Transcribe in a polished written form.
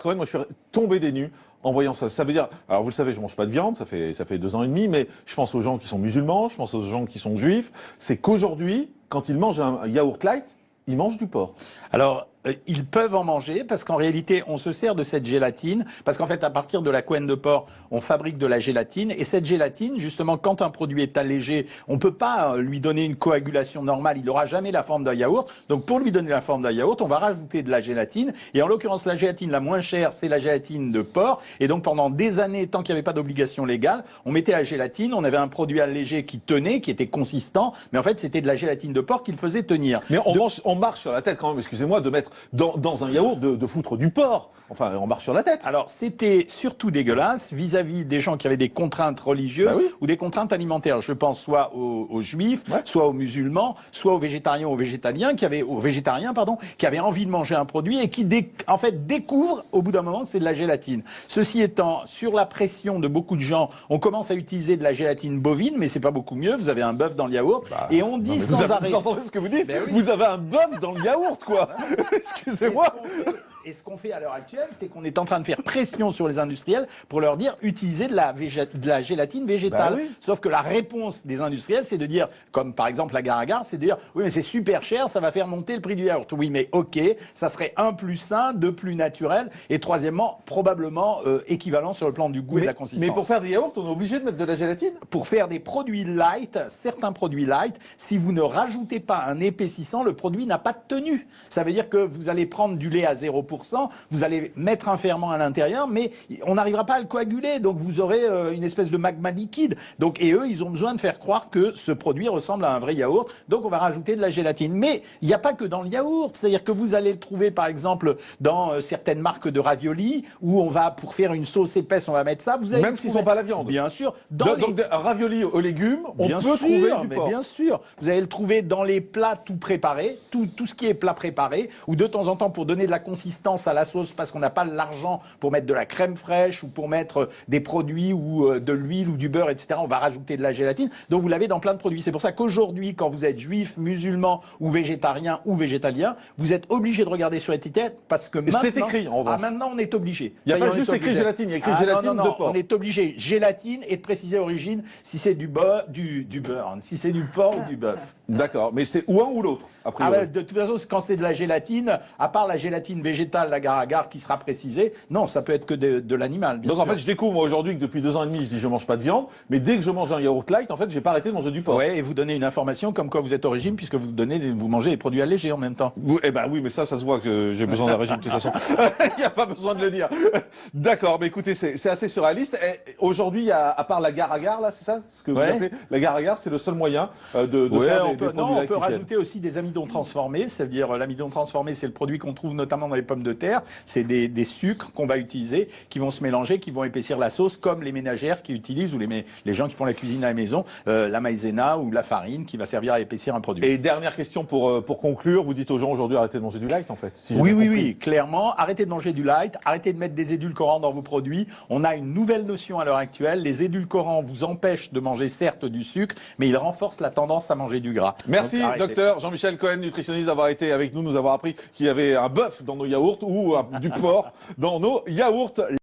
Cohen, moi je suis tombé des nues en voyant ça. Ça veut dire, alors vous le savez, je mange pas de viande, ça fait 2 ans et demi, mais je pense aux gens qui sont musulmans, je pense aux gens qui sont juifs. C'est qu'aujourd'hui, quand ils mangent un yaourt light, ils mangent du porc. Alors, ils peuvent en manger parce qu'en réalité, on se sert de cette gélatine parce qu'en fait, à partir de la couenne de porc, on fabrique de la gélatine et cette gélatine, justement, quand un produit est allégé, on peut pas lui donner une coagulation normale. Il n'aura jamais la forme d'un yaourt. Donc, pour lui donner la forme d'un yaourt, on va rajouter de la gélatine et en l'occurrence, la gélatine la moins chère, c'est la gélatine de porc. Et donc, pendant des années, tant qu'il n'y avait pas d'obligation légale, on mettait la gélatine, on avait un produit allégé qui tenait, qui était consistant, mais en fait, c'était de la gélatine de porc qu'il faisait tenir. Mais on marche sur la tête quand même, excusez-moi, de mettre dans un yaourt de foutre du porc. Enfin, on marche sur la tête. Alors, c'était surtout dégueulasse vis-à-vis des gens qui avaient des contraintes religieuses ou des contraintes alimentaires. Je pense soit aux juifs, soit aux musulmans, soit aux végétariens, aux végétaliens, qui avaient envie de manger un produit et qui, en fait, découvrent au bout d'un moment que c'est de la gélatine. Ceci étant, sur la pression de beaucoup de gens, on commence à utiliser de la gélatine bovine, mais c'est pas beaucoup mieux. Vous avez un bœuf dans le yaourt et on dit sans arrêt. Vous entendez ce que vous dites? Vous avez un bœuf dans le yaourt, quoi. Excusez-moi. Et ce qu'on fait à l'heure actuelle, c'est qu'on est en train de faire pression sur les industriels pour leur dire utilisez de la gélatine végétale. Sauf que la réponse des industriels, c'est de dire, comme par exemple l'agar-agar, c'est de dire oui mais c'est super cher, ça va faire monter le prix du yaourt. Oui mais ok, ça serait un plus sain, deux plus naturel et troisièmement probablement équivalent sur le plan du goût et de la consistance. Mais pour faire des yaourts, on est obligé de mettre de la gélatine? Pour faire des produits light, certains produits light, si vous ne rajoutez pas un épaississant, le produit n'a pas de tenue. Ça veut dire que vous allez prendre du lait à 0%, vous allez mettre un ferment à l'intérieur, mais on n'arrivera pas à le coaguler, donc vous aurez une espèce de magma liquide. Donc, et eux, ils ont besoin de faire croire que ce produit ressemble à un vrai yaourt, donc on va rajouter de la gélatine. Mais il n'y a pas que dans le yaourt, c'est-à-dire que vous allez le trouver par exemple dans certaines marques de raviolis, où on va, pour faire une sauce épaisse, on va mettre ça. Vous allez même s'ils ne sont pas la viande. Bien sûr. Donc raviolis aux légumes, on peut trouver du porc. Bien sûr. Vous allez le trouver dans les plats tout préparés, tout ce qui est plat préparé, ou de temps en temps pour donner de la consistance à la sauce parce qu'on n'a pas l'argent pour mettre de la crème fraîche ou pour mettre des produits ou de l'huile ou du beurre, etc. On va rajouter de la gélatine. Donc vous l'avez dans plein de produits. C'est pour ça qu'aujourd'hui, quand vous êtes juif, musulman ou végétarien ou végétalien, vous êtes obligé de regarder sur l'étiquette parce que maintenant, c'est écrit en revanche. Maintenant on est obligé. Il n'y a pas juste écrit gélatine, il y a écrit gélatine de porc. On est obligé gélatine et de préciser l'origine si c'est du beurre, si c'est du porc ou du bœuf. D'accord, mais c'est ou un ou l'autre. De toute façon, quand c'est de la gélatine, à part la gélatine végétale, l'agar-agar qui sera précisée, non, ça peut être que de l'animal. Donc en fait, je découvre aujourd'hui que depuis 2 ans et demi, je dis je mange pas de viande, mais dès que je mange un yaourt light, en fait, j'ai pas arrêté de manger du porc. Ouais, et vous donnez une information comme quoi vous êtes au régime puisque vous mangez des produits allégés en même temps. Eh ben oui, mais ça se voit que j'ai besoin d'un régime de toute façon. Il n'y a pas besoin de le dire. D'accord, mais écoutez, c'est assez surréaliste. Aujourd'hui, à part l'agar-agar, là, c'est ça ce que vous appelez l'agar-agar, c'est le seul moyen de faire des produits on peut rajouter aussi des amidons transformés, c'est-à-dire l'amidon transformé, c'est le produit qu'on trouve notamment dans les pommes de terre. C'est des sucres qu'on va utiliser, qui vont se mélanger, qui vont épaissir la sauce, comme les ménagères qui utilisent ou les gens qui font la cuisine à la maison, la maïzena ou la farine qui va servir à épaissir un produit. Et dernière question pour conclure, vous dites aux gens aujourd'hui arrêtez de manger du light en fait. Si oui, clairement, arrêtez de manger du light, arrêtez de mettre des édulcorants dans vos produits. On a une nouvelle notion à l'heure actuelle, les édulcorants vous empêchent de manger certes du sucre, mais ils renforcent la tendance à manger du gras. Merci docteur Jean-Michel Cohen, nutritionniste, d'avoir été avec nous avoir appris qu'il y avait un bœuf dans nos yaourts ou du porc dans nos yaourts.